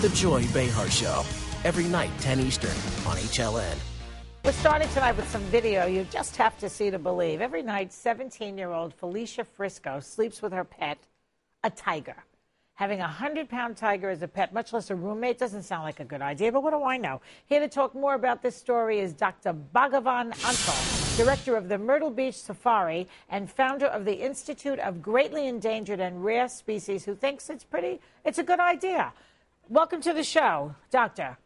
The Joy Behar Show, every night, 10 Eastern, on HLN. We're starting tonight with some video you just have to see to believe. Every night, 17-year-old Felicia Frisco sleeps with her pet, a tiger. Having a 100-pound tiger as a pet, much less a roommate, doesn't sound like a good idea, but what do I know? Here to talk more about this story is Dr. Bhagavan Antal, director of the Myrtle Beach Safari and founder of the Institute of Greatly Endangered and Rare Species, who thinks it's a good idea. Welcome to the show, Doctor.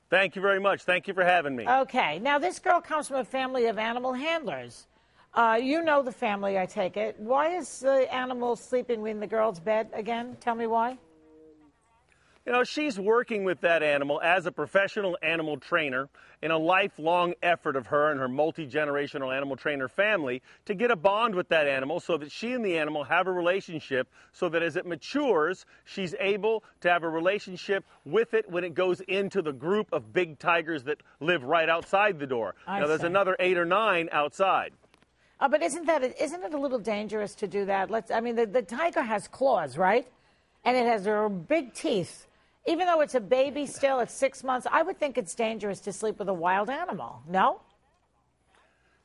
Thank you very much. Thank you for having me. Okay. Now, this girl comes from a family of animal handlers. You know the family, I take it. Why is the animal sleeping in the girl's bed again? Tell me why. You know, she's working with that animal as a professional animal trainer in a lifelong effort of her and her multi-generational animal trainer family to get a bond with that animal so that she and the animal have a relationship so that as it matures, she's able to have a relationship with it when it goes into the group of big tigers that live right outside the door. Now, there's another 8 or 9 outside. But isn't it a little dangerous to do that? The tiger has claws, right? And it has big teeth. Even though it's a baby still, it's 6 months, I would think it's dangerous to sleep with a wild animal, no?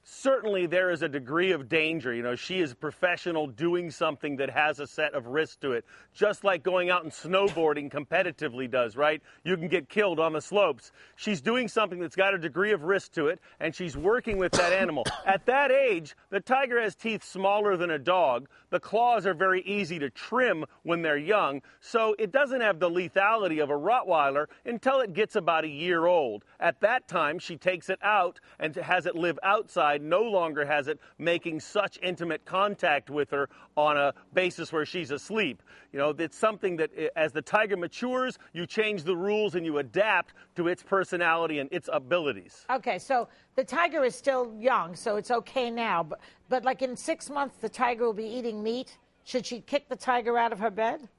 Certainly there is a degree of danger. You know, she is a professional doing something that has a set of risks to it, just like going out and snowboarding competitively does, right? You can get killed on the slopes. She's doing something that's got a degree of risk to it, and she's working with that animal. At that age, the tiger has teeth smaller than a dog. The claws are very easy to trim when they're young, so it doesn't have the lethality of a Rottweiler until it gets about a year old. At that time, she takes it out and has it live outside, no longer has it making such intimate contact with her on a basis where she's asleep. You know, it's something that as the tiger matures, you change the rules and you adapt to its personality and its abilities. Okay, so the tiger is still young, so it's okay now. But like in 6 months, the tiger will be eating meat. Should she kick the tiger out of her bed?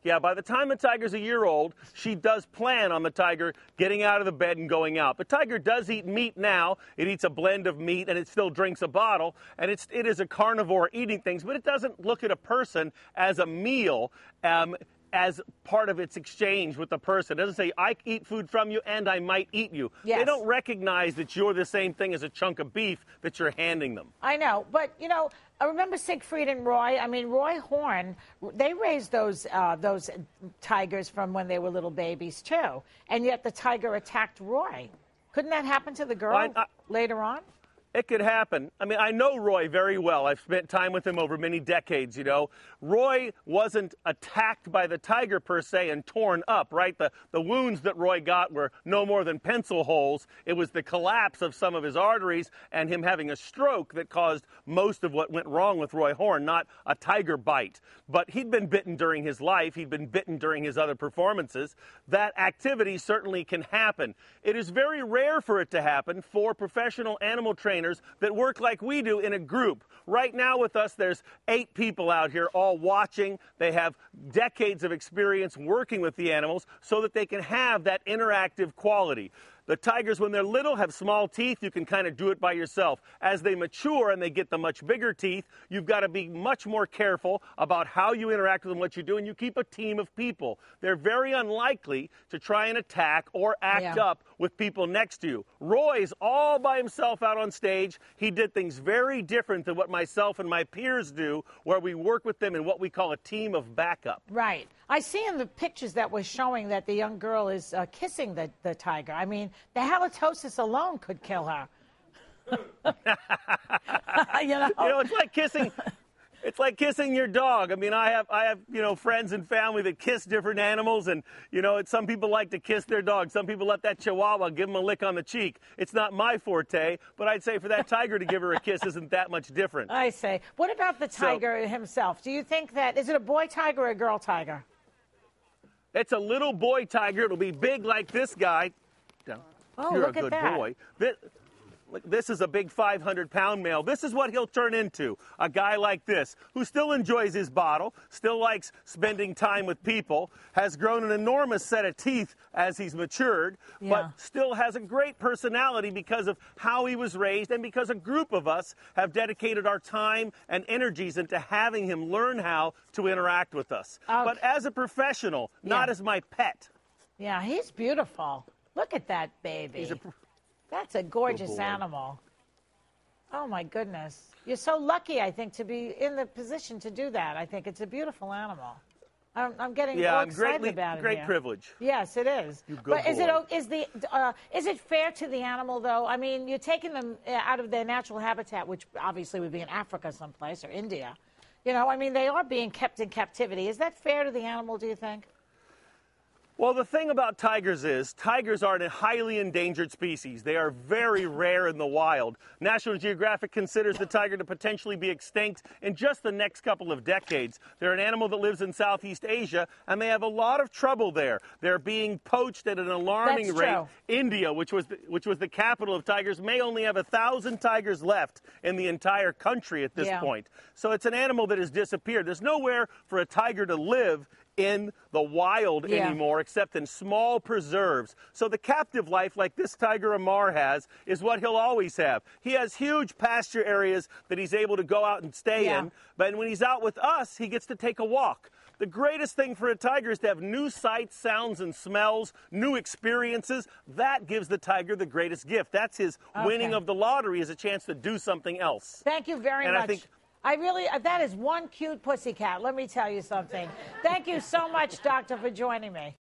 Yeah, by the time the tiger's a year old, she does plan on the tiger getting out of the bed and going out. The tiger does eat meat now. It eats a blend of meat, and it still drinks a bottle. And it is a carnivore eating things, but it doesn't look at a person as a meal, as part of its exchange with the person. It doesn't say, I eat food from you and I might eat you. Yes. They don't recognize that you're the same thing as a chunk of beef that you're handing them. I know, but, you know, I remember Siegfried and Roy. I mean, Roy Horn, they raised those tigers from when they were little babies, too. And yet the tiger attacked Roy. Couldn't that happen to the girl later on? It could happen. I mean, I know Roy very well. I've spent time with him over many decades, you know. Roy wasn't attacked by the tiger per se and torn up, right? The wounds that Roy got were no more than pencil holes. It was the collapse of some of his arteries and him having a stroke that caused most of what went wrong with Roy Horn, not a tiger bite. But he'd been bitten during his life. He'd been bitten during his other performances. That activity certainly can happen. It is very rare for it to happen for professional animal trainers that work like we do in a group. Right now with us, there's 8 people out here all watching. They have decades of experience working with the animals so that they can have that interactive quality. The tigers, when they're little, have small teeth. You can kind of do it by yourself. As they mature and they get the much bigger teeth, you've got to be much more careful about how you interact with them, what you do, and you keep a team of people. They're very unlikely to try and attack or act up with people next to you. Roy's all by himself out on stage. He did things very different than what myself and my peers do, where we work with them in what we call a team of backup. Right. I see in the pictures that was showing that the young girl is kissing the tiger. I mean, the halitosis alone could kill her. You know, it's like kissing. It's like kissing your dog. I mean, I have friends and family that kiss different animals, and some people like to kiss their dog. Some people let that Chihuahua give them a lick on the cheek. It's not my forte, but I'd say for that tiger to give her a kiss isn't that much different. I say. What about the tiger himself? Do you think is it a boy tiger or a girl tiger? It's a little boy tiger. It'll be big like this guy. Oh, You're look a good at that. boy. this is a big 500-pound male. This is what he'll turn into, a guy like this, who still enjoys his bottle, still likes spending time with people, has grown an enormous set of teeth as he's matured, but still has a great personality because of how he was raised and because a group of us have dedicated our time and energies into having him learn how to interact with us. Okay. But as a professional, not as my pet. Yeah, he's beautiful. Look at that baby. That's a gorgeous animal. Oh, my goodness. You're so lucky, I think, to be in the position to do that. I think it's a beautiful animal. I'm getting all excited about it. Great privilege. Yes, it is. You good But is it fair to the animal, though? I mean, you're taking them out of their natural habitat, which obviously would be in Africa someplace or India. You know, I mean, they are being kept in captivity. Is that fair to the animal, do you think? Well, the thing about tigers is tigers are a highly endangered species. They are very rare in the wild. National Geographic considers the tiger to potentially be extinct in just the next couple of decades. They're an animal that lives in Southeast Asia, and they have a lot of trouble there. They're being poached at an alarming rate. True. India, which was the capital of tigers, may only have 1,000 tigers left in the entire country at this point. So it's an animal that has disappeared. There's nowhere for a tiger to live in the wild anymore, except in small preserves. So the captive life, like this tiger Amar has, is what he'll always have. He has huge pasture areas that he's able to go out and stay in, but when he's out with us, he gets to take a walk. The greatest thing for a tiger is to have new sights, sounds, and smells, new experiences. That gives the tiger the greatest gift. That's his winning of the lottery, is a chance to do something else. Thank you very much. That is one cute pussycat. Let me tell you something. Thank you so much, Doctor, for joining me.